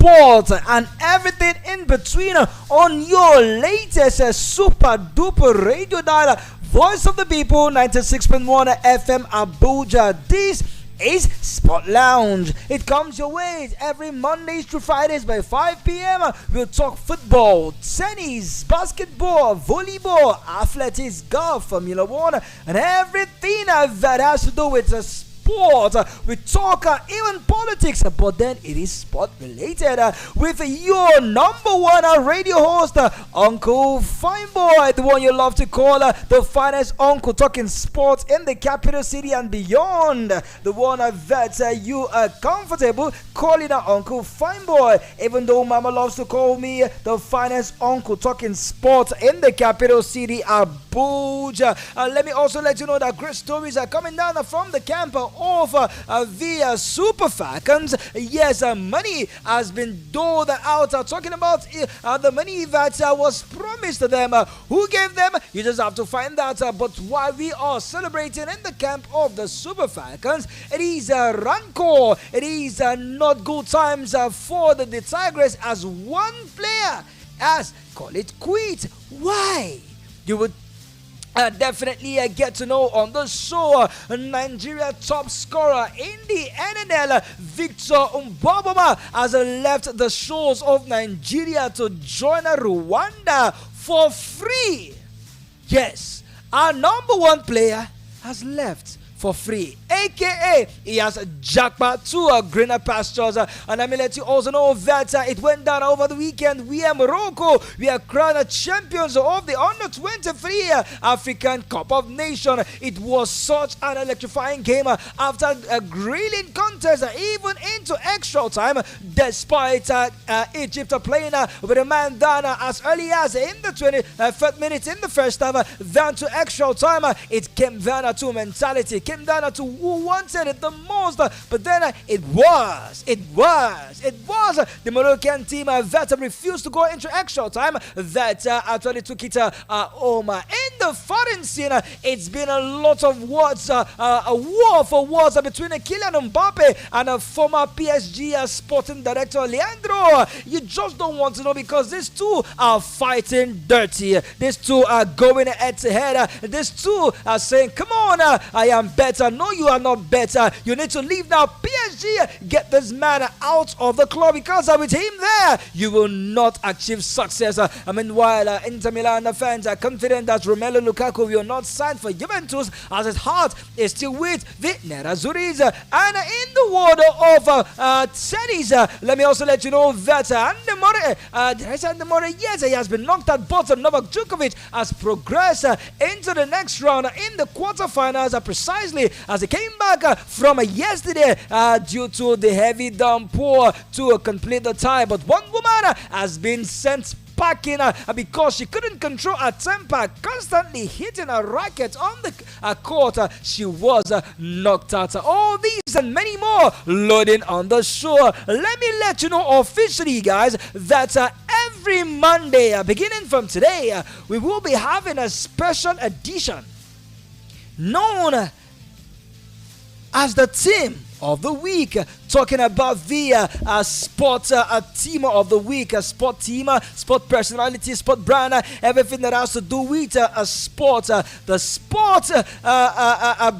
sport, and everything in between on your latest super duper radio dial. Voice of the People, 96.1 FM Abuja. This is Sport Lounge. It comes your way every Mondays to Fridays by 5 p.m. We'll talk football, tennis, basketball, volleyball, athletics, golf, Formula One, and everything that has to do with sport. We talk even politics, but then it is sport related with your number one radio host, Uncle Fineboy, the one you love to call the finest uncle, talking sports in the capital city and beyond, the one that you are comfortable calling Uncle Fineboy, even though Mama loves to call me the finest uncle, talking sports in the capital city, Abuja. Let me also let you know that great stories are coming down from the camp of the Super Falcons. Yes, money has been doled out. Talking about the money that was promised to them. Who gave them? You just have to find out. But while we are celebrating in the camp of the Super Falcons, it is rancor. It is not good times for the Tigers, as one player has called it quit. Why? You would definitely get to know on the show. Nigeria top scorer in the NNL, Victor Mboboma, has left the shores of Nigeria to join Rwanda for free. Yes, our number one player has left for free, aka he has jackpot to greener pastures. And let me let you also know that it went down over the weekend. We are Morocco. We are crowned champions of the under 23 African Cup of Nations. It was such an electrifying game after a grilling contest, even into extra time, despite Egypt playing with a man down as early as in the 23rd minute in the first half, down to extra time. It came down to mentality, came down to who wanted it the most, but then it was the Moroccan team that refused to go into extra time that actually took it home. In the foreign scene, it's been a lot of words, a war for words between Kylian Mbappe and former PSG sporting director Leandro. You just don't want to know, because these two are fighting dirty. These two are going head to head. These two are saying, come on, I am better. No, you are not better. You need to leave now. PSG, get this man out of the club, because with him there, you will not achieve success. Meanwhile, Inter Milan fans are confident that Romelu Lukaku will not sign for Juventus, as his heart is still with the Nerazzurris. And in the world of tennis, let me also let you know that Andy Murray, yes, he has been knocked at bottom. Novak Djokovic has progressed into the next round in the quarterfinals, precisely as he came back from yesterday due to the heavy downpour to complete the tie. But one woman has been sent packing because she couldn't control her temper, constantly hitting a racket on the court. She was knocked out. All these and many more loading on the show. Let me let you know officially, guys, that every Monday, beginning from today, we will be having a special edition known as the Team of the Week, talking about the sport team of the week, sport team, sport personality, sport brand, everything that has to do with sport, the sport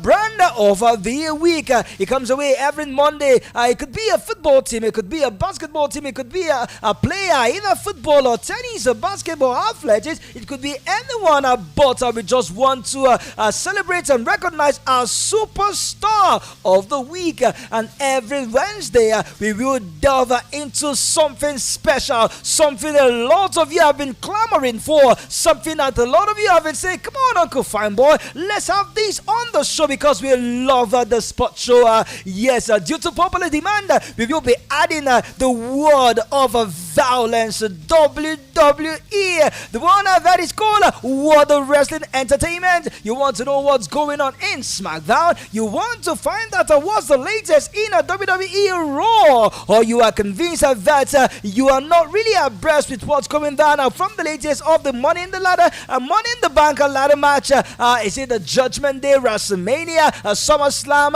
brand of the week. It comes away every Monday. It could be a football team, it could be a basketball team, it could be a player in a football or tennis or basketball, athletics, it could be anyone, but we just want to celebrate and recognize our superstar of the week. And every Wednesday, we will delve into something special, something a lot of you have been clamoring for, something that a lot of you have been saying, come on, Uncle Fineboy, let's have this on the show, because we love the sport show. Yes, due to popular demand, we will be adding the word of violence, WWE, the one that is called World of Wrestling Entertainment. You want to know what's going on in SmackDown? You want to find out what's the latest in a WWE Raw? Or you are convinced that you are not really abreast with what's coming down from the latest of the Money in the Ladder, Money in the Bank ladder match? Is it the Judgment Day, WrestleMania, SummerSlam?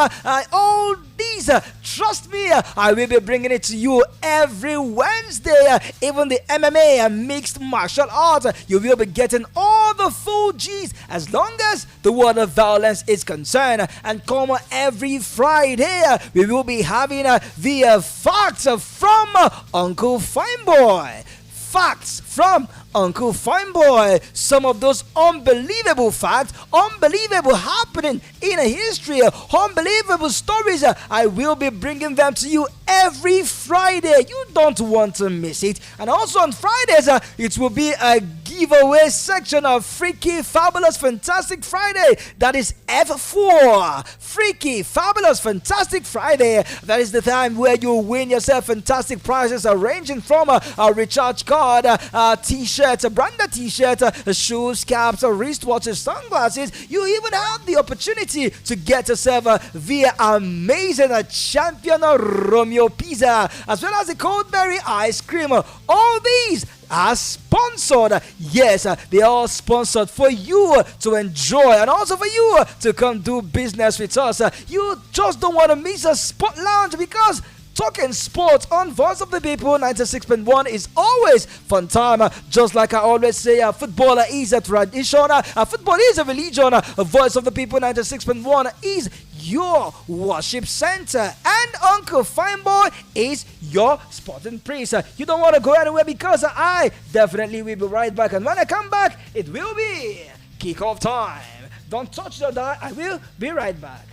All these stories. Trust me, I will be bringing it to you every Wednesday. Even the MMA and mixed martial arts, you will be getting all the full G's as long as the word of violence is concerned. And come every Friday, we will be having the facts from Uncle Fineboy. Facts from Uncle Fineboy. Some of those unbelievable facts, unbelievable happening in a history, unbelievable stories. I will be bringing them to you every Friday. You don't want to miss it. And also on Fridays, it will be a giveaway section of Freaky, Fabulous, Fantastic Friday. That is F4. Freaky, Fabulous, Fantastic Friday. That is the time where you win yourself fantastic prizes ranging from a recharge card, a t-shirt, a branded t-shirt, shoes, caps, wristwatches, sunglasses. You even have the opportunity to get yourself the amazing champion Romeo pizza, as well as the Coldberry ice cream. All these are sponsored. Yes, they are all sponsored for you to enjoy and also for you to come do business with us. You just don't want to miss a spot lounge, because talking sports on Voice of the People 96.1 is always fun time. Just like I always say, football is a tradition, football is a religion. Voice of the People 96.1 is your worship center, and Uncle Fineboy is your sporting priest. You don't want to go anywhere, because I definitely will be right back, and when I come back, it will be kickoff time. Don't touch the dial. I will be right back.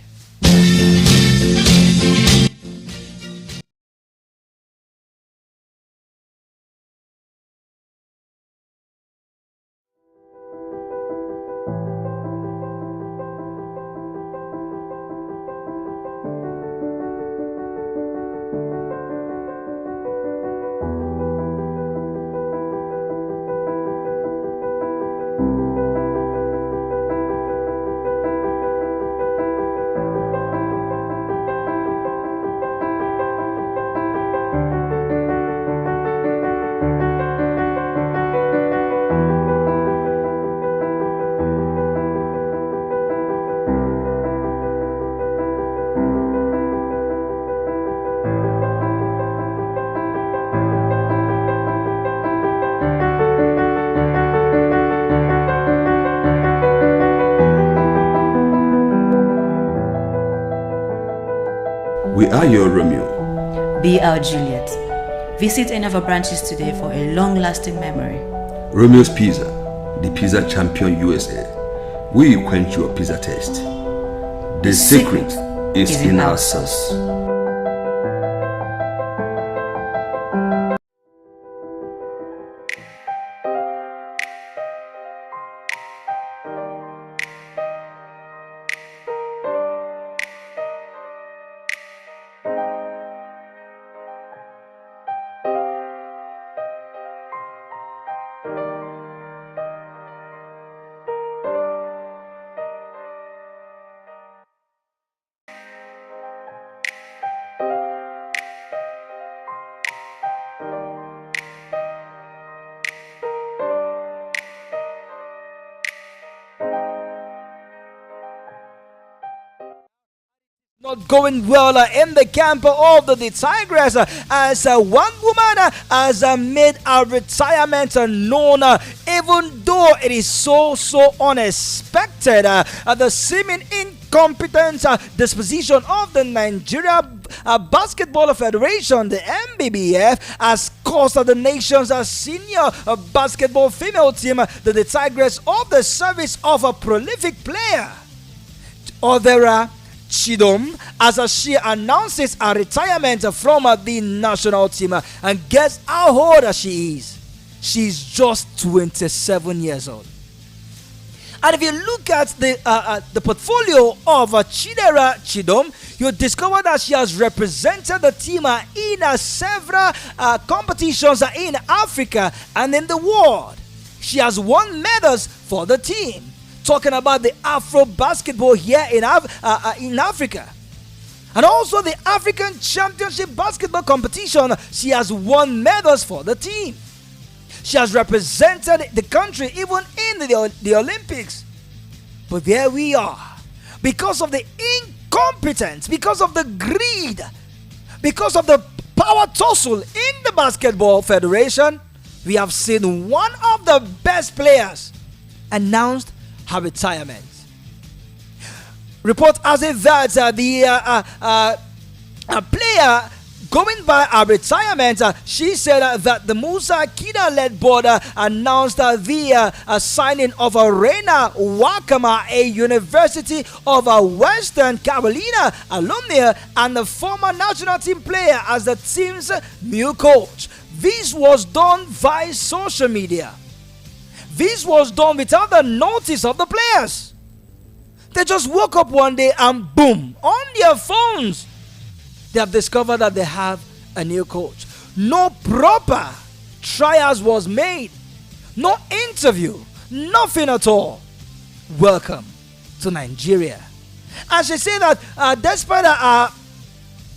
We are your Romeo. Be our Juliet. Visit any of our branches today for a long-lasting memory. Romeo's Pizza, the pizza champion USA. We quench your pizza taste. The secret is in our sauce. Not going well in the camp of the Tigress, as one woman has made a retirement known, even though it is so unexpected. The seeming incompetent disposition of the Nigeria Basketball Federation, the NBBF, has caused the nation's senior basketball female team, the Tigress, of the service of a prolific player, Odera Chidom, as she announces a retirement from the national team. And guess how old she is? She's just 27 years old. And if you look at the portfolio of Chidera Chidom, you discover that she has represented the team in several competitions in Africa and in the world. She has won medals for the team. Talking about the Afro basketball here in Africa. And also the African Championship basketball competition, she has won medals for the team. She has represented the country even in the Olympics. But there we are. Because of the competence, because of the greed, because of the power tussle in the Basketball Federation, we have seen one of the best players announced her retirement. Report has it that a player going by her retirement, she said that the Musa Kida-led board announced the signing of Reina Wakama, a University of Western Carolina alumni and the former national team player, as the team's new coach. This was done via social media. This was done without the notice of the players. They just woke up one day and boom, on their phones, they have discovered that they have a new coach. No proper trials was made. No interview. Nothing at all. Welcome to Nigeria. And she said that despite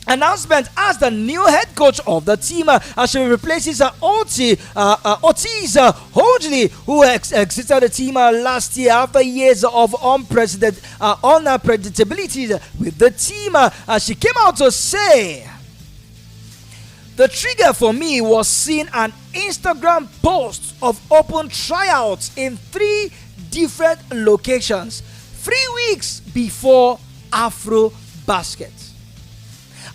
announcement as the new head coach of the team, she replaces Otis Hodgley, who exited the team last year after years of unpredictability with the team. She came out to say, the trigger for me was seeing an Instagram post of open tryouts in 3 different locations 3 weeks before Afro Basket.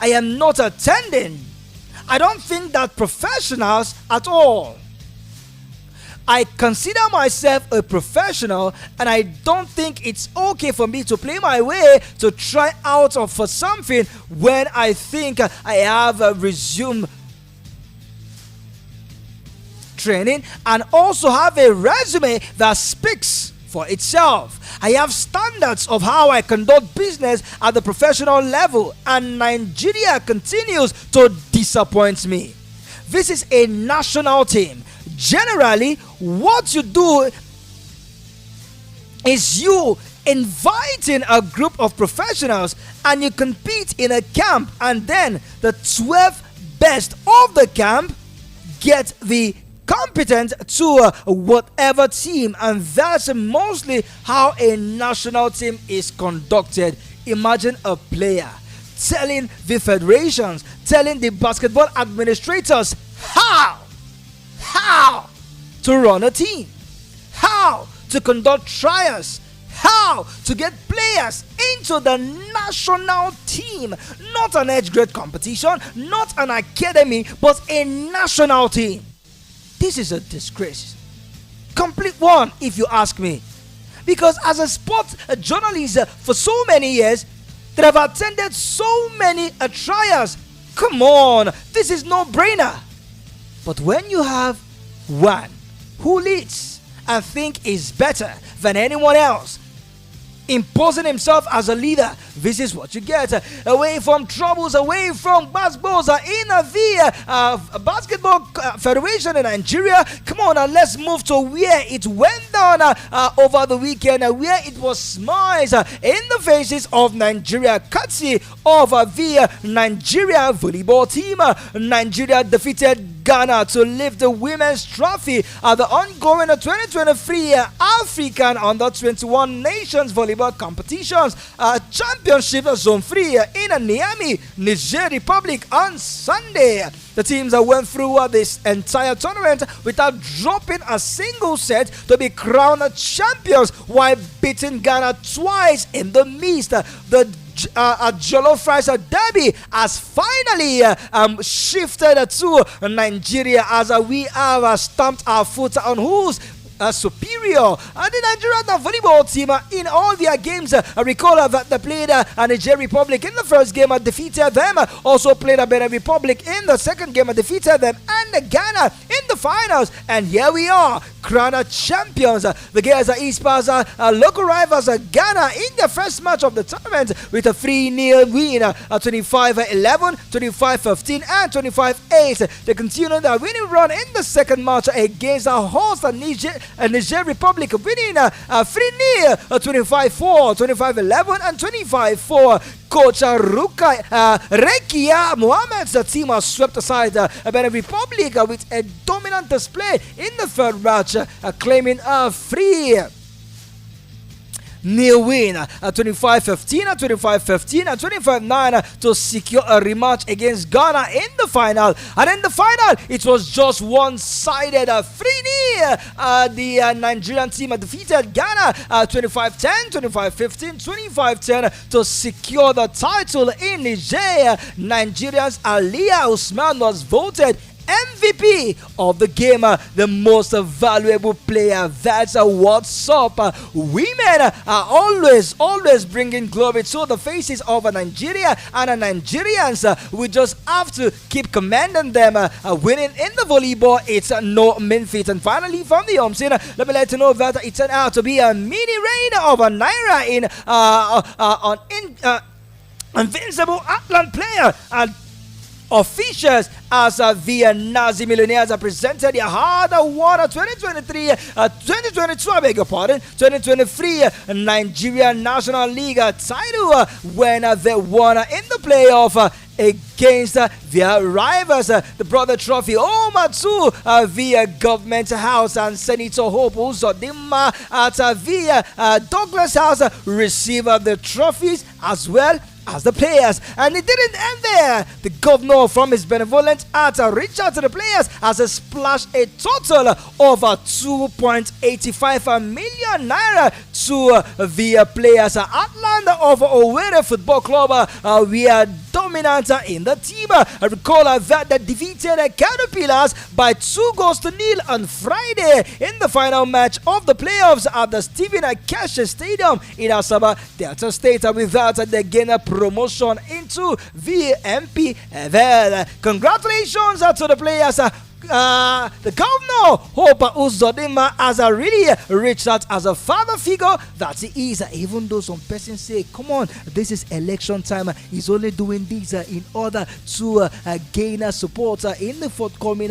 I am not attending. I don't think that professionals at all. I consider myself a professional, and I don't think it's okay for me to play my way to try out for something when I think I have resumed training and also have a resume that speaks for itself. I have standards of how I conduct business at the professional level, and Nigeria continues to disappoint me. This is a national team. Generally, what you do is you inviting a group of professionals and you compete in a camp, and then the 12 best of the camp get the competent to whatever team, and that's mostly how a national team is conducted. Imagine a player telling the federations, telling the basketball administrators how to run a team, how to conduct trials, how to get players into the national team. Not an age grade competition, not an academy, but a national team. This is a disgrace. Complete one, if you ask me. Because as a sports journalist for so many years, that I've attended so many trials. Come on, this is no brainer. But when you have one who leads and think is better than anyone else, imposing himself as a leader, this is what you get. Away from troubles, away from basketballs in the Basketball Federation in Nigeria. Come on, let's move to where it went down over the weekend, where it was smiles in the faces of Nigeria, courtesy of the Nigeria volleyball team. Nigeria defeated Ghana to lift the women's trophy at the ongoing 2023 African Under-21 Nations Volleyball Competitions Championship Zone 3 in Niamey, Niger Republic on Sunday. The teams went through this entire tournament without dropping a single set to be crowned champions, while beating Ghana twice in the midst. The Jollof Rice Derby has finally shifted to Nigeria, as we have stamped our foot on who's superior. And the Nigerian volleyball team in all their games, recall that they played Niger Republic in the first game, defeated them. Also played Benin Republic in the second game, defeated them, and Ghana in the finals. And here we are, crowned champions. The girls East Pass local rivals Ghana in their first match of the tournament with a 3-0 win, 25-11, 25-15, and 25-8. They continue their winning run in the second match against a host Niger Republic, winning 3-0, 25-4, 25-11, and 25-4. Coach Rekia Mohammed's team has swept aside Benin Republic with a dominant display in the third match, claiming a free nil win. 25-15, 25-15, 25-9 to secure a rematch against Ghana in the final. And in the final, it was just one-sided 3-0. The Nigerian team defeated Ghana 25-10, 25-15, 25-10 to secure the title in Niger. Nigeria's Aliyah Usman was voted MVP of the game, the most valuable player. That's what's up. Women are always bringing glory to the faces of Nigeria, and Nigerians, we just have to keep commending them. Winning in the volleyball, it's no mean feat. And finally, from the home scene, let me let you know that it turned out to be a mini raid of a Naira in invincible Atlant player. And officials as the Nazi Millionaires presented their hard-won 2022, I beg your pardon, 2023 Nigerian National League title when they won in the playoff against their rivals. The Brother Trophy home to the Government House, and Senator Hope Uzodimma at the Douglas House received the trophies as well as the players. And it didn't end there. The governor, from his benevolent heart, reached out to the players as a splash a total of 2.85 million naira to the players. Atlanta of Owerri Football Club, we are dominant in the team. Recall that they defeated Caterpillars by 2-0 on Friday in the final match of the playoffs at the Stephen Akash Stadium in Asaba, Delta State. With that, they gain a promotion into the MPFL. Congratulations to the players. The governor, Hope Uzodimma, has really reached out as a father figure that he is. Even though some persons say, come on, this is election time, he's only doing this in order to gain support in the forthcoming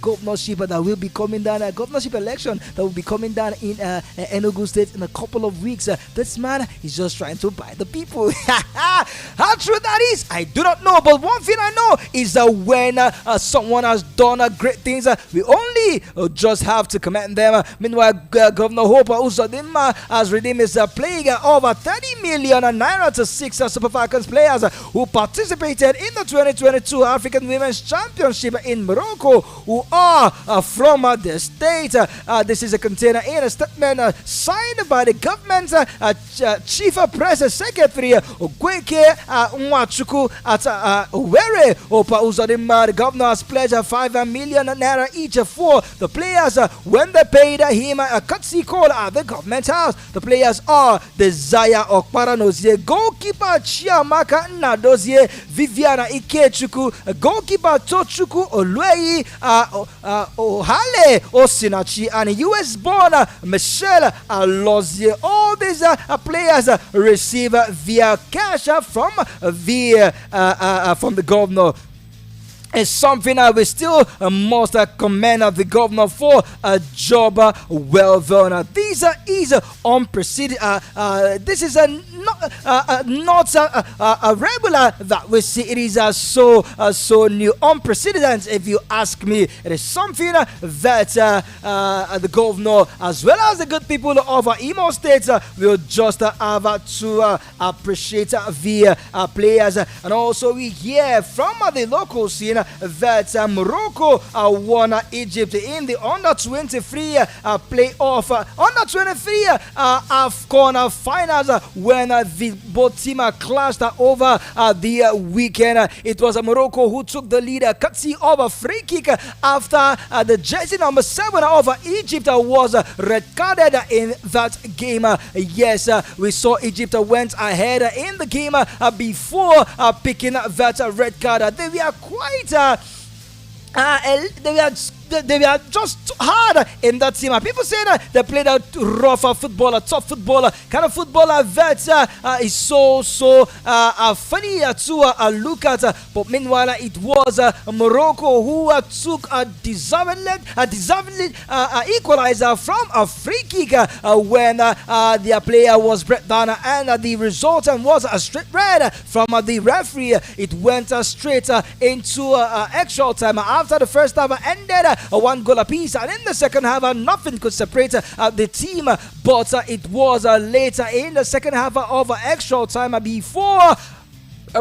governorship that will be coming down, governorship election that will be coming down in Enugu State in a couple of weeks. This man is just trying to buy the people. How true that is, I do not know, but one thing I know is that when someone has done great things, we only just have to commend them. Meanwhile, Governor Hope Uzodimma has redeemed his playing over 30 million naira to 6 Super Falcons players who participated in the 2022 African Women's Championship in Morocco, who are from the state. This is a container in a statement signed by the government Chief Press Secretary Ogweke Nwachukwu at Owerri. Hope Uzodimma, the governor, has pledged 5 million naira each for the players when they paid him a courtesy call at the government house. The players are Desire Okparanozie, goalkeeper Chiamaka Nadozie, Viviana Ikechukwu, goalkeeper Tochukwu Olweyi, Ohale Osinachi, and US born Michelle Alozie. All these players receive via cash from the governor. It's something we still must commend the governor for a job well done. This is unprecedented. This is not a regular that we see. It is so new, unprecedented. If you ask me, it is something that the governor, as well as the good people of Imo State, will just have to appreciate the players. And also we hear from the local scene that Morocco won Egypt in the under-23 playoff, under-23 AFCON finals when the both teams clashed over the weekend. It was Morocco who took the lead, courtesy of a free kick after the jersey number 7 of Egypt was red-carded in that game. Yes, we saw Egypt went ahead in the game before picking that red card. They were quite they were just too hard in that team. People say that they played a rough football, a tough football, kind of footballer that is so funny to look at. But meanwhile, it was Morocco who took a deservedly equalizer from a free kick when their player was brought down, and the result was a straight red from the referee. It went straight into extra time after the first half ended. one goal apiece. And in the second half, nothing could separate the team. But it was later in the second half of extra time before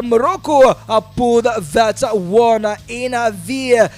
Morocco pulled that one in the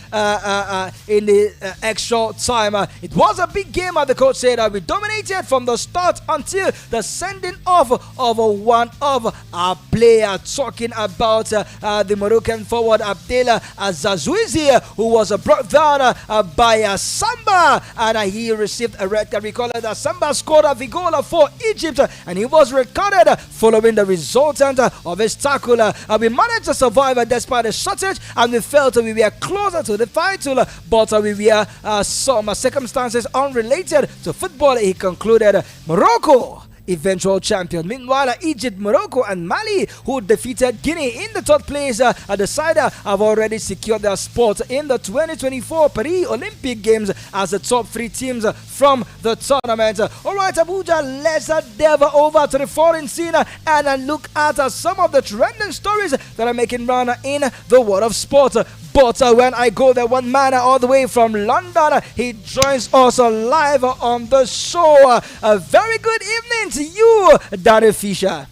extra time. It was a big game, the coach said. We dominated from the start until the sending off of one of our player. Talking about the Moroccan forward Abdel Zazouizi, who was brought down by Samba, and he received a red card. Recall that Samba scored the goal for Egypt, and he was recorded following the resultant of his tackle. We managed to survive despite the shortage, and we felt we were closer to the title, but we were some circumstances unrelated to football. He concluded. Morocco eventual champion. Meanwhile, Egypt, Morocco, and Mali, who defeated Guinea in the third place at the side, have already secured their spot in the 2024 Paris Olympic Games as the top three teams from the tournament. Alright, Abuja, let's delve over to the foreign scene and look at some of the trending stories that are making round in the world of sport. But when I go there, one man all the way from London, he joins us live on the show. A very good evening to you, Danny Fisher.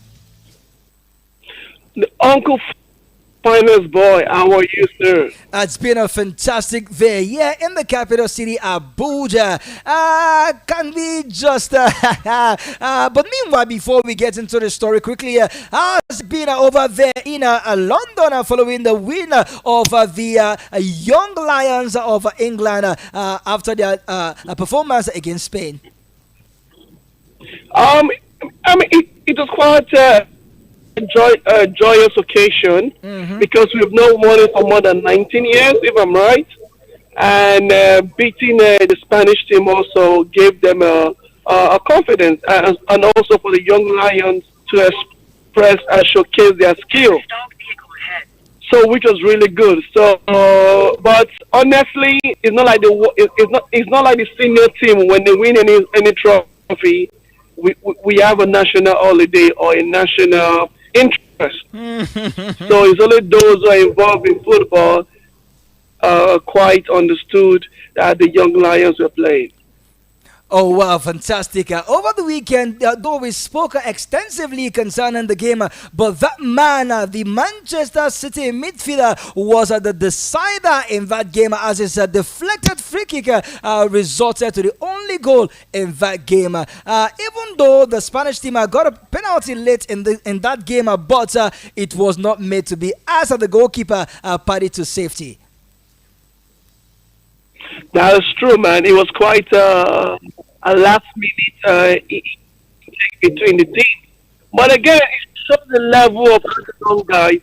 The Uncle Finance Boy, how are you, sir? It's been a fantastic day here in the capital city, Abuja. Can we just... but meanwhile, before we get into the story quickly, has been over there in London following the win of the Young Lions of England after their performance against Spain? It was quite... joyous occasion because we've not won it for more than 19 years, if I'm right. And beating the Spanish team also gave them a confidence, and also for the young Lions to express and showcase their skill. So, which was really good. So, but honestly, it's not like the senior team when they win any trophy. We have a national holiday or a national interest. So it's only those who are involved in football quite understood that the young Lions were playing. Oh, wow, fantastic. Over the weekend, though we spoke extensively concerning the game, but that man, the Manchester City midfielder, was the decider in that game as his deflected free kick resulted to the only goal in that game. Even though the Spanish team got a penalty late in that game, but it was not made to be as the goalkeeper party to safety. That is true, man. It was quite a last minute between the teams. But again, it shows the level of the young guys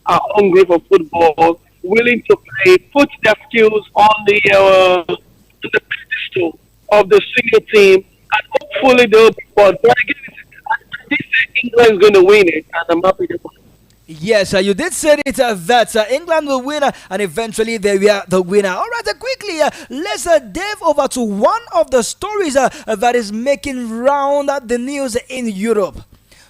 are hungry for football, willing to play, put their skills on the pedestal of the senior team, and hopefully they'll be fun. But again, this England is going to win it, and I'm happy to. Yes, you did say it that England will win and eventually they were the winner. All right, quickly, let's delve over to one of the stories that is making round the news in Europe.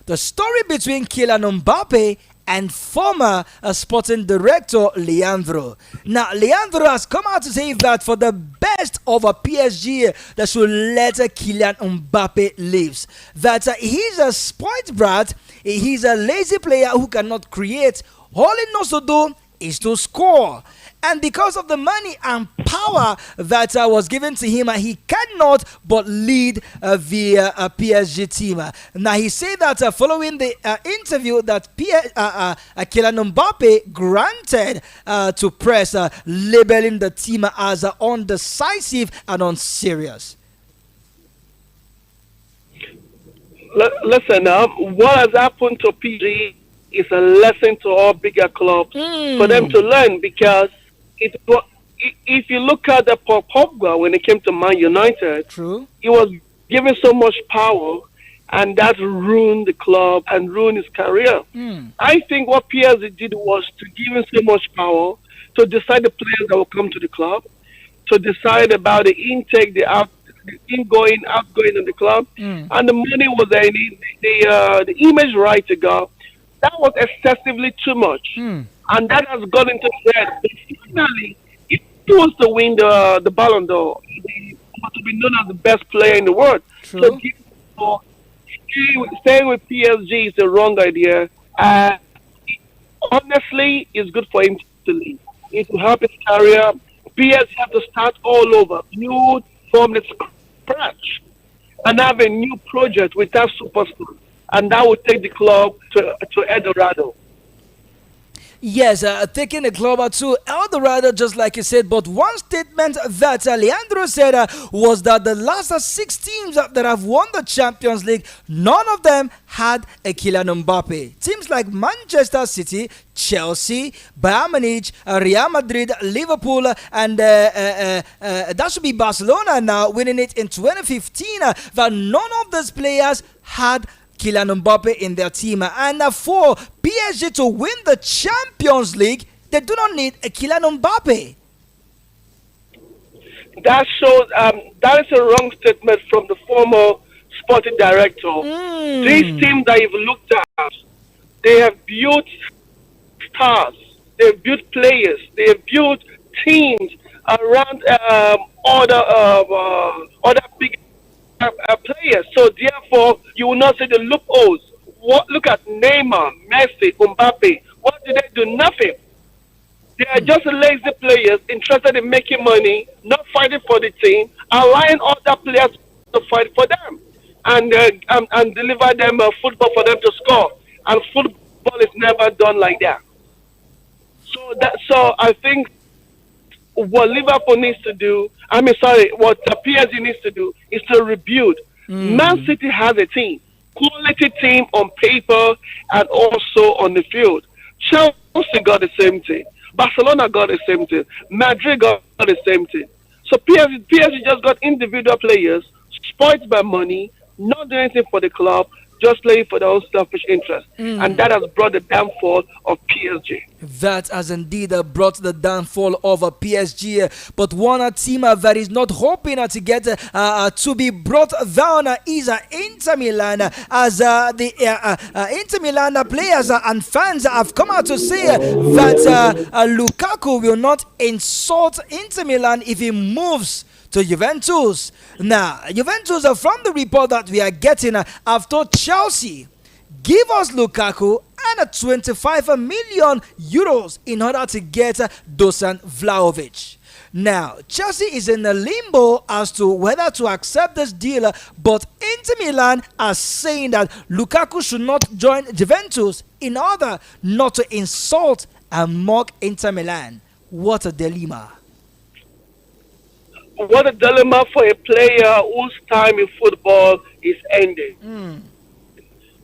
The story between Kylian Mbappe and former sporting director Leandro. Now, Leandro has come out to say that for the best of a PSG, that should let Kylian Mbappe live. That he's a spoiled brat, he's a lazy player who cannot create. All he knows to do is to score. And because of the money and power that was given to him, he cannot but lead the PSG team. Now, he said that following the interview that Kylian Mbappe granted to press, labeling the team as undecisive and unserious. Listen, what has happened to PSG is a lesson to all bigger clubs for them to learn, because if you look at the Pogba when it came to Man United, true, he was given so much power, and that ruined the club and ruined his career. I think what PSG did was to give him so much power to decide the players that will come to the club, to decide about the intake, the ingoing, outgoing of the club, and the money was there, the image right to go. That was excessively too much. And that has gone into the head. But finally, if he wants to win the Ballon d'Or. He wants to be known as the best player in the world. True. So staying with PSG is the wrong idea. Honestly, it's good for him to leave. It will help his career. PSG have to start all over, new from the scratch, and have a new project with that superstar, and that will take the club to Eldorado. Yes, taking the club to El Dorado, just like you said. But one statement that Leandro said was that the last 6 teams that have won the Champions League, none of them had a Kylian Mbappe. Teams like Manchester City, Chelsea, Bayern Munich, Real Madrid, Liverpool, and that should be Barcelona now winning it in 2015. That none of those players had Kylian Mbappe in their team. And for PSG to win the Champions League, they do not need a Kylian Mbappe. That shows that is a wrong statement from the former sporting director. These teams that you've looked at, they have built stars, they have built players, they have built teams around other big players. So therefore, you will not see the loopholes. Look at Neymar, Messi, Mbappe. What did they do? Nothing. They are just lazy players interested in making money, not fighting for the team, allowing other players to fight for them, and deliver them football for them to score. And football is never done like that. So I think what Liverpool needs to do, what the PSG needs to do is to rebuild. Man City has a team, quality team on paper and also on the field. Chelsea got the same thing. Barcelona got the same thing. Madrid got the same thing. So PSG just got individual players spoiled by money, not doing anything for the club, just playing for their own selfish interest. And that has brought the downfall of PSG. That has indeed brought the downfall of PSG. But one team that is not hoping to get to be brought down is Inter Milan. As the Inter Milan players and fans have come out to say that Lukaku will not insult Inter Milan if he moves to Juventus. Now, Juventus, from the report that we are getting, have told Chelsea, give us Lukaku and 25 million euros in order to get Dusan Vlahovic. Now, Chelsea is in a limbo as to whether to accept this deal, but Inter Milan are saying that Lukaku should not join Juventus in order not to insult and mock Inter Milan. What a dilemma. What a dilemma for a player whose time in football is ending.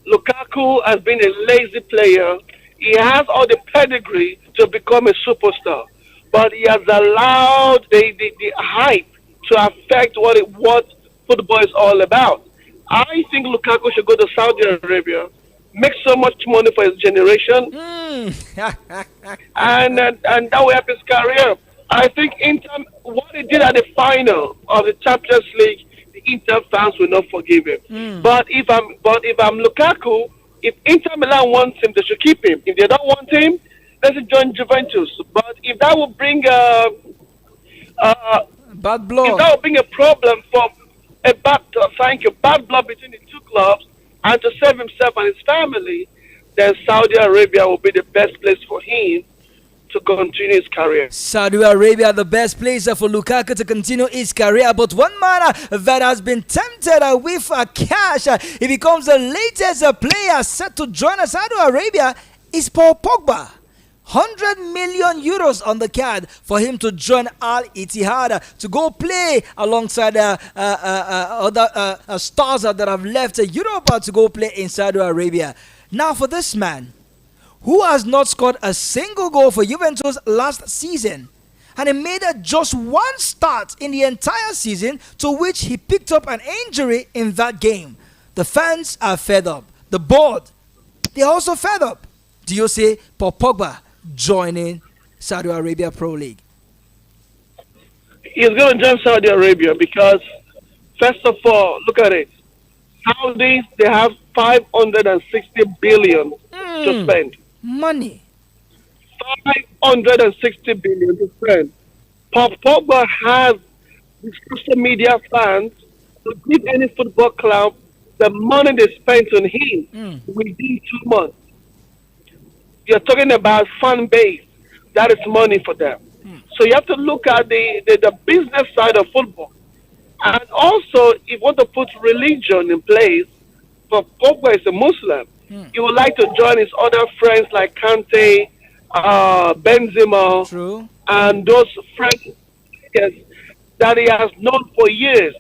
Lukaku has been a lazy player. He has all the pedigree to become a superstar, but he has allowed the hype to affect what football is all about. I think Lukaku should go to Saudi Arabia, make so much money for his generation, and that will help his career. I think what he did at the final of the Champions League, the Inter fans will not forgive him. But if I'm Lukaku, if Inter Milan wants him, they should keep him. If they don't want him, let's join Juventus. But if that will bring bad blood, if that will bring a problem for bad blood between the two clubs, and to save himself and his family, then Saudi Arabia will be the best place for him to continue his career. Saudi Arabia, the best place for Lukaku to continue his career. But one man that has been tempted with cash, he becomes the latest player set to join Saudi Arabia, is Paul Pogba. 100 million euros on the card for him to join Al Ittihad to go play alongside other stars that have left Europe to go play in Saudi Arabia. Now for this man, who has not scored a single goal for Juventus last season, and he made just one start in the entire season, to which he picked up an injury in that game. The fans are fed up. The board, they're also fed up. Do you see Paul Pogba joining Saudi Arabia Pro League? He's going to join Saudi Arabia because, first of all, look at it. Saudis, they have 560 billion to spend. Money. 560 billion to spend. Paul Pogba has the social media fans to give any football club the money they spent on him within 2 months. You're talking about fan base. That is money for them. So you have to look at the business side of football. And also, if you want to put religion in place, for Pogba is a Muslim, he would like to join his other friends like Kante, Benzema, True. and those friends that he has known for years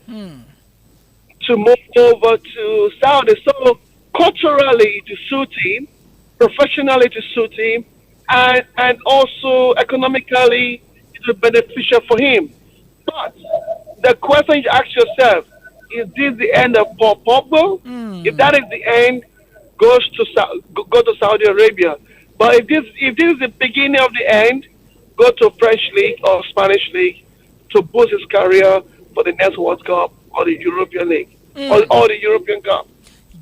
to move over to Saudi. So culturally to suit him, professionally to suit him, and also economically it will be beneficial for him. But the question you ask yourself, is this the end of Paul Pogba? If that is the end, go to Saudi Arabia. But if this is the beginning of the end, go to French League or Spanish League to boost his career for the next World Cup or the European League or the European Cup.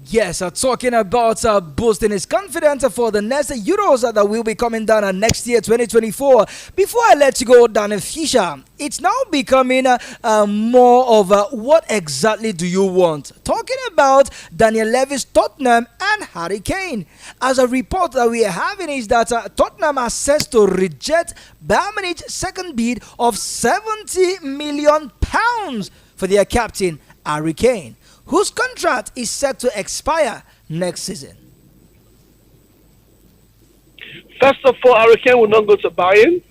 Yes, talking about boosting his confidence for the next Euros that will be coming down next year, 2024. Before I let you go, Daniel Fisher, it's now becoming more of what exactly do you want? Talking about Daniel Levy's Tottenham and Harry Kane. As a report that we are having is that Tottenham are set to reject Bayern Munich's second bid of £70 million for their captain, Harry Kane, whose contract is set to expire next season. First of all, Harry Kane will not go to Bayern.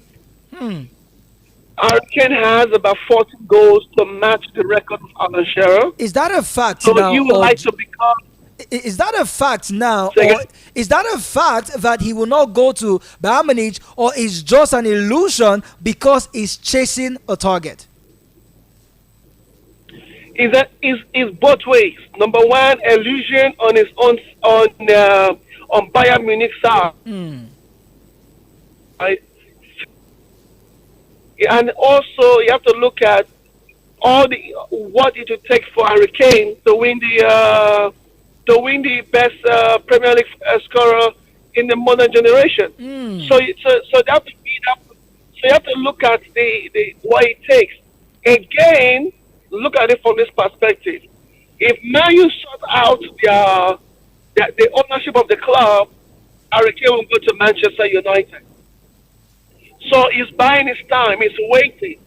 Harry Kane has about 40 goals to match the record of Alan Shearer. Is that a fact So now? you would like to become... Is that a fact now? Say Or again? is that a fact that he will not go to Bayern Munich, or is just an illusion because he's chasing a target? Is both ways. Number one, illusion on his own on Bayern Munich side. Right? And also you have to look at what it would take for Harry Kane to win the best Premier League scorer in the modern generation. So that would be that. So you have to look at the what it takes. Again, look at it from this perspective. If Man U sort out the ownership of the club, Harry Kane will go to Manchester United. So he's buying his time. He's waiting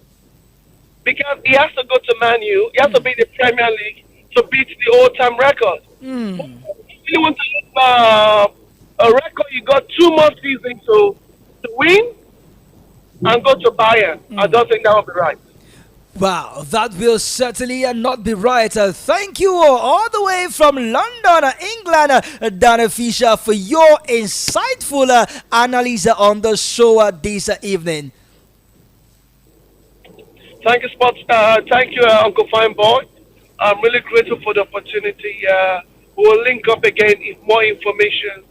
because he has to go to Man U. He has to be in the Premier League to beat the all-time record. If you want to look a record, you got 2 more seasons to win and go to Bayern. I don't think that would be right. Wow, that will certainly not be right. Thank you all the way from London, England, Dana Fisher, for your insightful analysis on the show this evening. Thank you, Sports. Thank you, Uncle Fine Boy. I'm really grateful for the opportunity. We'll link up again if more information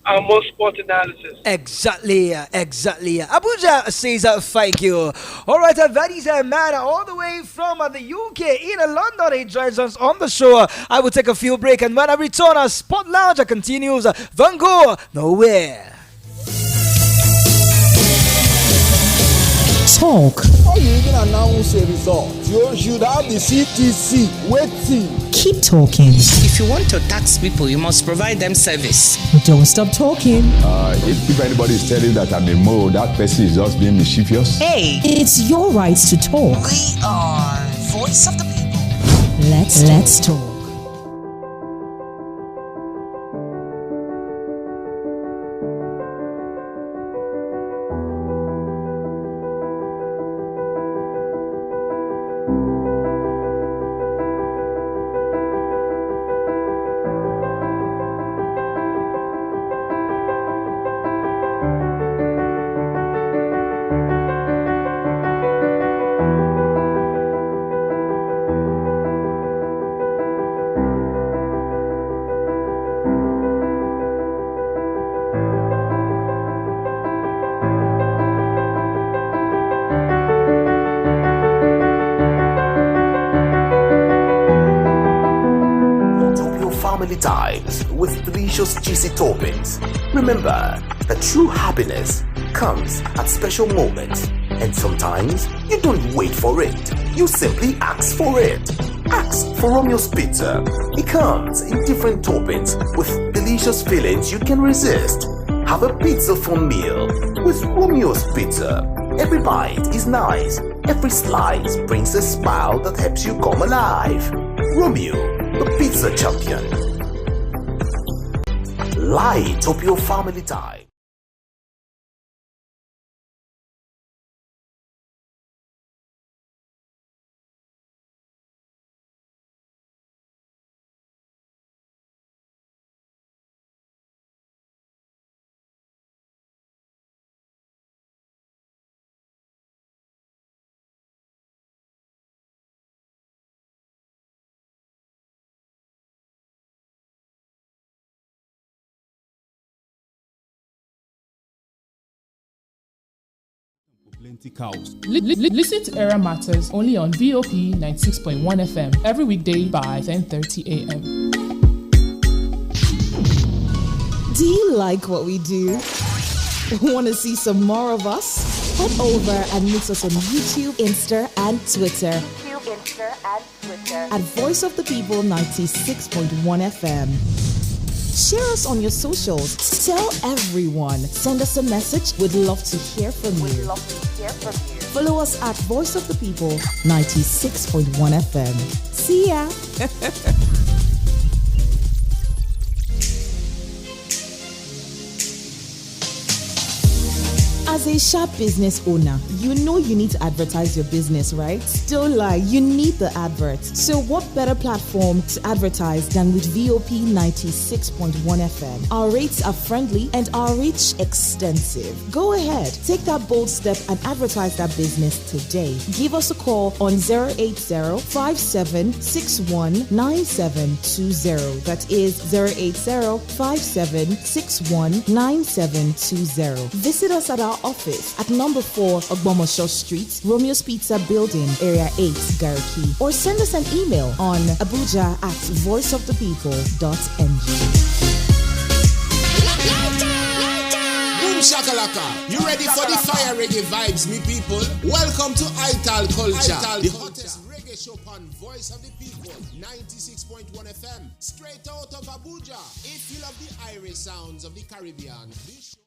and more sport analysis. Exactly. Abuja says thank you. All right, that is a man all the way from the UK in London. He joins us on the show. I will take a few break, and when I return, our Sport Lounge continues. Don't go nowhere. Talk. How you even announce a result? You should have the CTC waiting. Keep talking. If you want to tax people, you must provide them service. Don't stop talking. If anybody is telling that I'm a mole, that person is just being mischievous. Hey, It's your right to talk. we are voice of the people. Let's talk. Family times with delicious juicy toppings. Remember that true happiness comes at special moments. And sometimes you don't wait for it, you simply ask for it. Ask for Romeo's Pizza. It comes in different toppings with delicious fillings you can resist. Have a pizza for meal with Romeo's Pizza. Every bite is nice. Every slice brings a smile that helps you come alive. Romeo, the pizza champion. Light up your family time. Plenty cows. Listen to Era Matters only on VOP 96.1 FM every weekday by 10:30 a.m. Do you like what we do? Want to see some more of us? Head over and meet us on YouTube, Insta, and Twitter. At Voice of the People 96.1 FM. Share us on your socials. Tell everyone. Send us a message. We'd love to hear from you. Follow us at Voice of the People 96.1 FM. See ya. As a sharp business owner, you know you need to advertise your business, right? Don't lie, you need the advert. So what better platform to advertise than with VOP 96.1 FM? Our rates are friendly and our reach extensive. Go ahead, take that bold step and advertise that business today. Give us a call on 080-5761-9720. That is 080-5761-9720. Visit us at our office at number 4 Ogbomosho Street, Romeo's Pizza Building, Area 8, Gariki. Or send us an email on abuja@voiceofthepeople.ng. Boom shakalaka. You ready for the fire reggae vibes, me people? Welcome to Ital Culture, the hottest reggae show on Voice of the People, 96.1 FM, straight out of Abuja. If you love the Irish sounds of the Caribbean, this show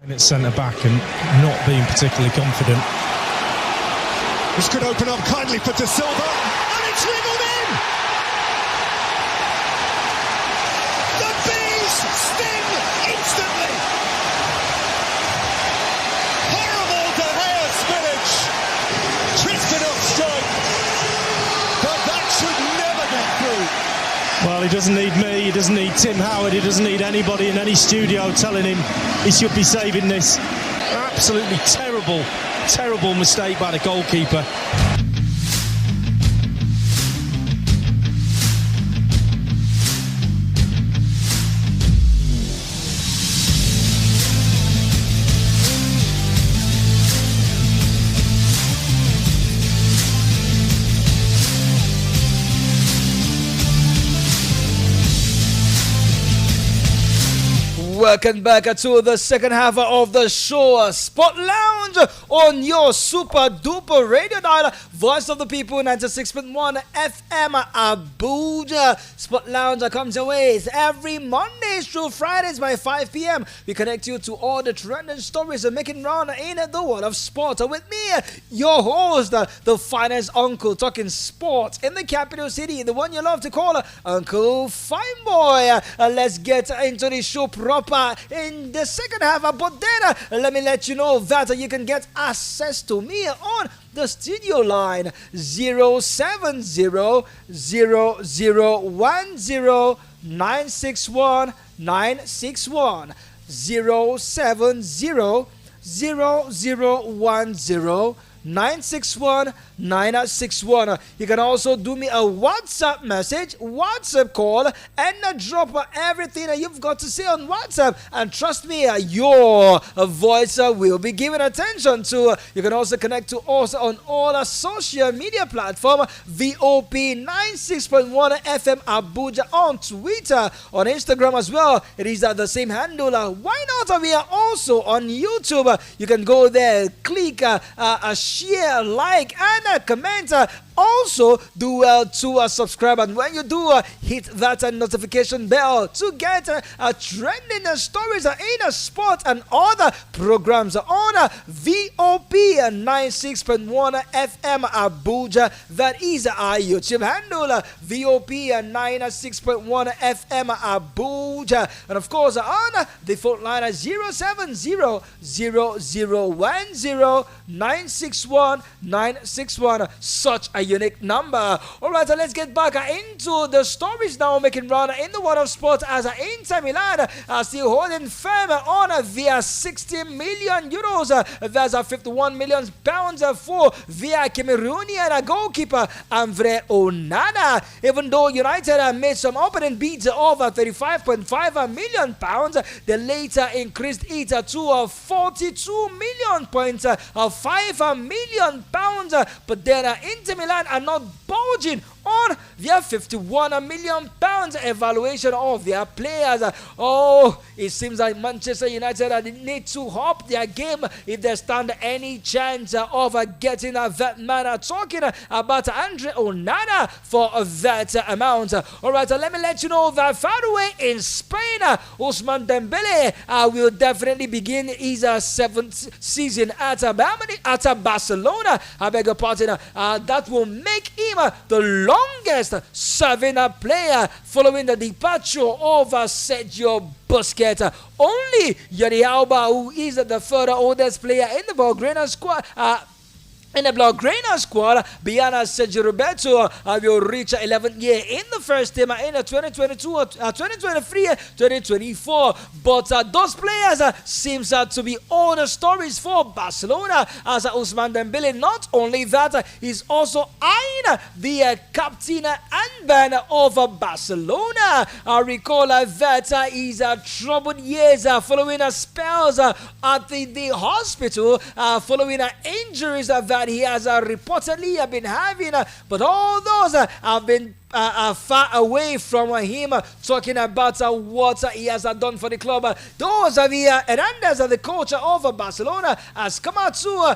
at centre back and not being particularly confident. This could open up kindly for De Silva, and it's wriggled in! The bees sting instantly! Horrible De Gea spinach! Twisted up strike, but that should never get through. Well, he doesn't need me, he doesn't need Tim Howard, he doesn't need anybody in any studio telling him he should be saving this. Absolutely terrible, terrible mistake by the goalkeeper. Welcome back to the second half of the show. Sport Lounge on your super duper radio dial. Voice of the People, 96.1 FM Abuja. Sport Lounge comes your ways every Mondays through Fridays by 5 p.m. We connect you to all the trending stories making round in the world of sport. With me, your host, the finest uncle talking sports in the capital city, the one you love to call Uncle Fine Boy. Let's get into the show proper in the second half. But then, let me let you know that you can get access to me on the studio line 070-0010-961 961 070-0010 961 961. You can also do me a WhatsApp message, WhatsApp call, and drop everything that you've got to say on WhatsApp. And trust me, your voice will be given attention to. You can also connect to us on all our social media platforms. VOP 96.1 FM Abuja on Twitter, on Instagram as well. It is the same handle. Why not? We are also on YouTube. You can go there, click, share, like, and comment. Also, do well to subscribe, and when you do, hit that notification bell to get trending stories in sport and other programs on VOP 96.1 FM Abuja. That is our YouTube handle, VOP 96.1 FM Abuja. And of course, on the phone line 070-0010-961 961. Such a unique number. Alright, let's get back into the stories now making round in the world of sports, as Inter Milan are still holding firm on their 60 million euros. That's 51 million pounds for their Cameroonian goalkeeper Andre Onana. Even though United made some opening bids of 35.5 million pounds, they later increased it to 42 million points, 5 million pounds. But then Inter Milan are not bulging on their 51 million pounds evaluation of their players. Oh, it seems like Manchester United need to up their game if they stand any chance of getting that man. Talking about Andre Onana for that amount. Alright, let me let you know that far away in Spain, Ousmane Dembele will definitely begin his 7th season at Barcelona. I beg your pardon. That will make him the longest serving player following the departure of Sergio Busquets. Only Jordi Alba, who is the third oldest player in the Blaugrana squad, beyond Sergio Roberto, will reach 11th year in the first team in 2022, 2023, 2024. But those players seems to be all the stories for Barcelona, as Ousmane Dembele. Not only that, he's also eyeing the captain armband of Barcelona. I recall that his troubled years following spells at the hospital, following injuries that he has reportedly been having, but all those have been far away from him. Talking about what he has done for the club. Those Javier Hernandez, the coach of Barcelona, has come out to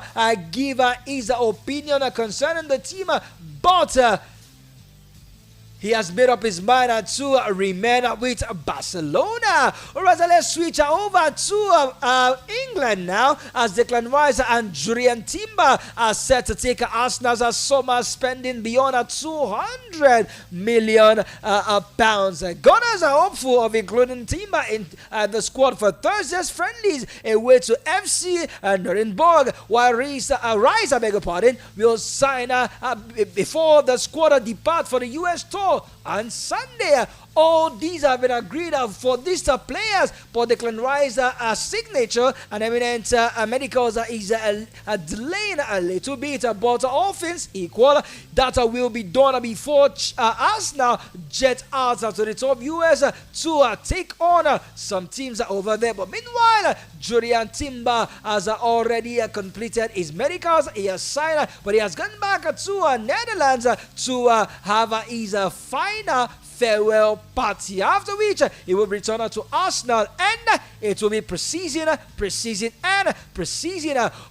give his opinion concerning the team, but he has made up his mind to remain with Barcelona. Alright, let's switch over to England now, as Declan Rice and Julian Timber are set to take Arsenal's summer spending beyond 200 million pounds. Gunners are hopeful of including Timber in the squad for Thursday's friendlies away to FC Nuremberg, while Rice, I beg your pardon, will sign before the squad depart for the US tour on Sunday. All these have been agreed for these players, but Declan Rice signature and eminent medicals is delaying a little bit, but all things equal, that will be done before Arsenal jet out to the top US to take on some teams over there. But meanwhile, Julian Timber has already completed his medicals. He has signed, but he has gone back to Netherlands to have his final final farewell party, after which he will return to Arsenal, and it will be precision.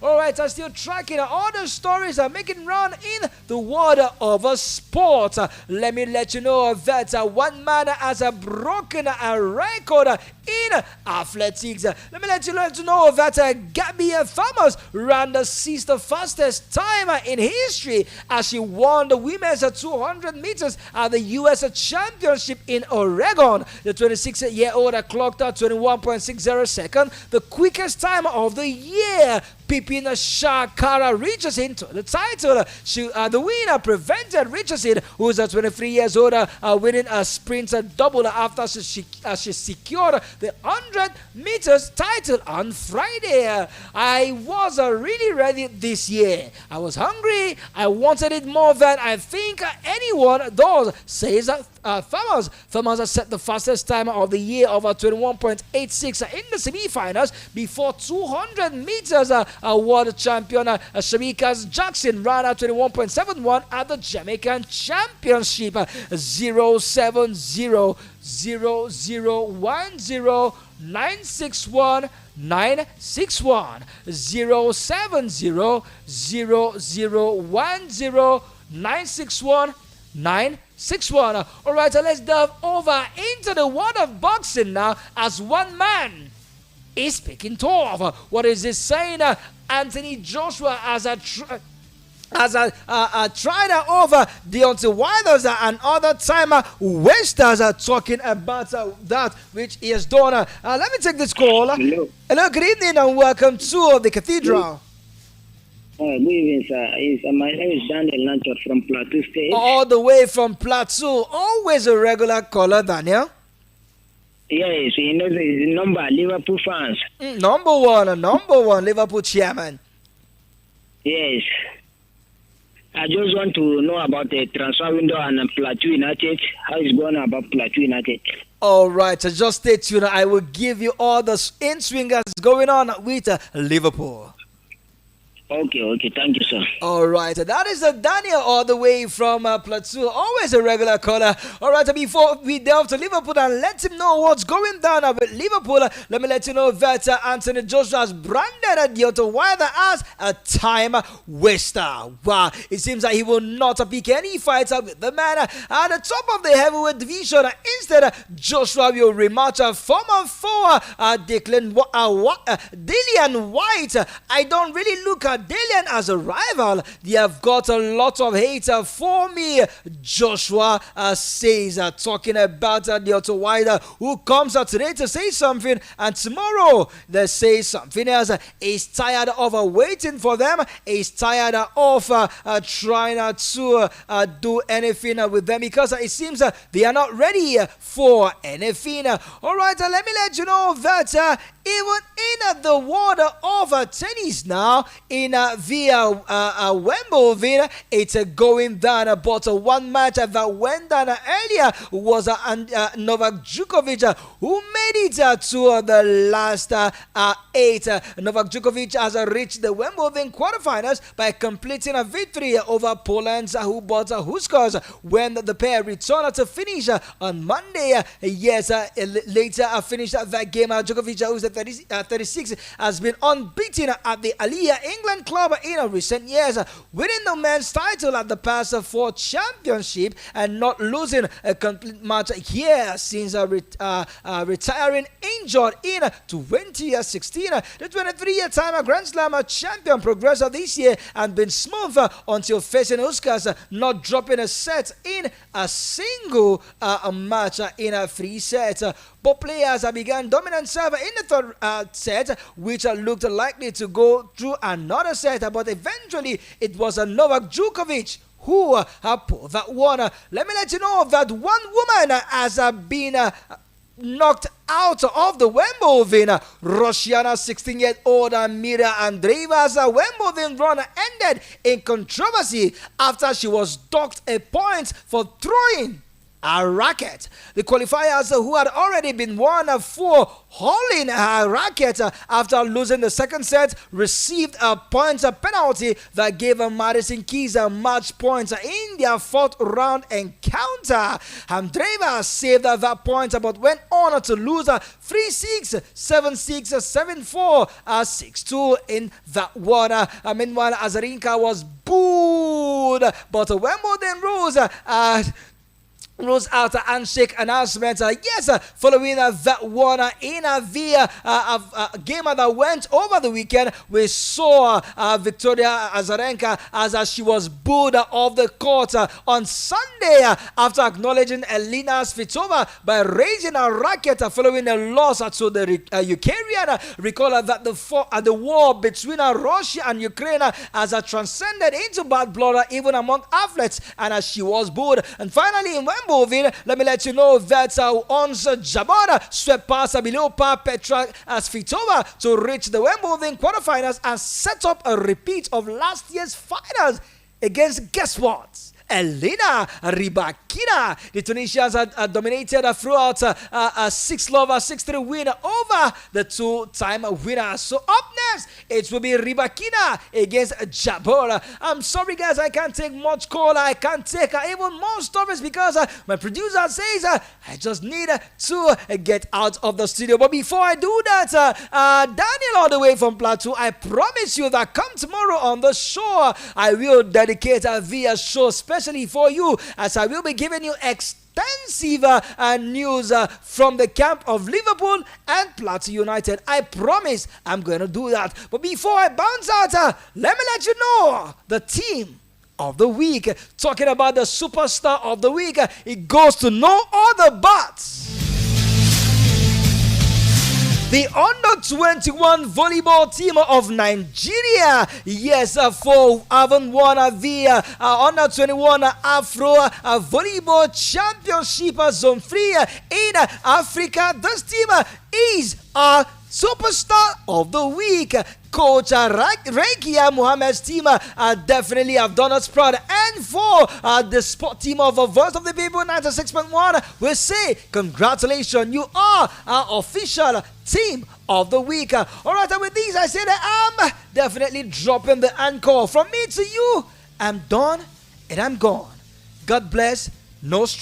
Alright, I'm still tracking all the stories are making round in the world of sport. Let me let you know that one man has broken a record in athletics. Let me let you know that Gabby Farmers ran the sixth fastest time in history as she won the women's 200 meters at the U.S. Championship in Oregon. The 26-year-old clocked 21.60 seconds, the quickest time of the year. Pippin Shakara Richardson to the title. The winner prevented Richardson, who is 23 years old, winning a sprint double after she secured the 100 meters title on Friday. I was really ready this year. I was hungry. I wanted it more than I think anyone does, says Farmers. Farmers has set the fastest time of the year of 21.86 in the semi-finals before 200 meters. World champion Shamika Jackson ran at 21.71 at the Jamaican Championship. 070 0010 961 961 070 0010 961 961. Alright, let's delve over into the world of boxing now as one man is speaking tough. What is this saying? Anthony Joshua as a tried over Deontay Wilder and other time wasters are talking about that which he has done. Let me take this call. Hello, good evening and welcome to the Cathedral. Good evening, sir. My name is Daniel Nanchot from Plateau State. All the way from Plateau. Always a regular caller, Daniel. Yes, you know the number, Liverpool fans. Number one Liverpool chairman. Yes. I just want to know about the transfer window and Plateau United. How is going about Plateau United? All right, so just stay tuned. I will give you all the in-swingers going on with Liverpool. Okay, thank you, sir. All right, that is Daniel all the way from Plateau, always a regular caller. All right, before we delve to Liverpool and let him know what's going down with Liverpool, let me let you know that Anthony Joshua has branded Deontay Wilder as a time waster. Wow, it seems that he will not pick any fighter with the man at the top of the heavyweight division. Instead, Joshua will rematch former foe Dillian White. I don't really look at Dillian as a rival. They have got a lot of hate for me, Joshua says, talking about Deontay Wilder, who comes out today to say something and tomorrow they say something else. He's tired of waiting for them. He's tired of trying to do anything with them because it seems they are not ready for anything. All right, let me let you know that even in the world of tennis now, in via Wimbledon, it's going down. But one match that went down earlier was Novak Djokovic, who made it to the last 8. Novak Djokovic has reached the Wimbledon quarterfinals by completing a victory over Poland's Hubert Hurkacz when the pair returned to finish on Monday. Yes, later finished that game. Djokovic, who's 36, has been unbeaten at the Aliyah England club in recent years, winning the men's title at the past 4 championship and not losing a complete match here since retiring injured in 2016. The 23-year time Grand Slam champion progressed this year and been smooth until facing Hurkacz, not dropping a set in a single match in 3 sets. Both players began dominant serve in the third set, which looked likely to go through another set, but eventually it was Novak Djokovic who pulled that one. Let me let you know that one woman has been knocked out of the Wimbledon. Russian 16-year-old Mira Andreeva's Wimbledon run ended in controversy after she was docked a point for throwing a racket. The qualifiers who had already been won for hauling a racket after losing the second set received a points penalty that gave Madison Keys match points in their fourth round encounter. Andreeva saved that point but went on to lose 3-6, 7-6, 7-4, 6-2 in that one. Meanwhile, Azarenka was booed, but Wimbledon rose out a handshake announcement. Following that one in the game that went over the weekend, we saw Victoria Azarenka as she was booed off the court on Sunday after acknowledging Elena Svitova by raising a racket following a loss to the Ukrainian. Recall that the war between Russia and Ukraine has transcended into bad blood even among athletes, and as she was booed. And finally, in Wimbledon, let me let you know that Ons Jabara swept past Bilopa Petra Svitova to reach the Wimbledon quarterfinals and set up a repeat of last year's finals against, guess what? Elena Rybakina. The Tunisians had dominated throughout a 6-love, 6-3 win over the two-time winner. So up next, it will be Rybakina against Jabor. I'm sorry, guys, I can't take much call. I can't take even more stories because my producer says I just need to get out of the studio. But before I do that, Daniel all the way from Plateau, I promise you that come tomorrow on the show, I will dedicate a VIA show especially for you, as I will be giving you extensive news from the camp of Liverpool and Plateau United. I promise I'm going to do that. But before I bounce out, let me let you know the team of the week. Talking about the superstar of the week, it goes to no other but the under-21 volleyball team of Nigeria. Yes, for having won the under-21 Afro Volleyball Championship Zone 3 in Africa. This team is a superstar of the week. Coach Rekia Mohammed's team definitely have done us proud. And for the sport team of Voice of the People 96.1, we say congratulations, you are our official team of the week. Alright, and with these I say that I'm definitely dropping the anchor. From me to you, I'm done and I'm gone. God bless, no stress.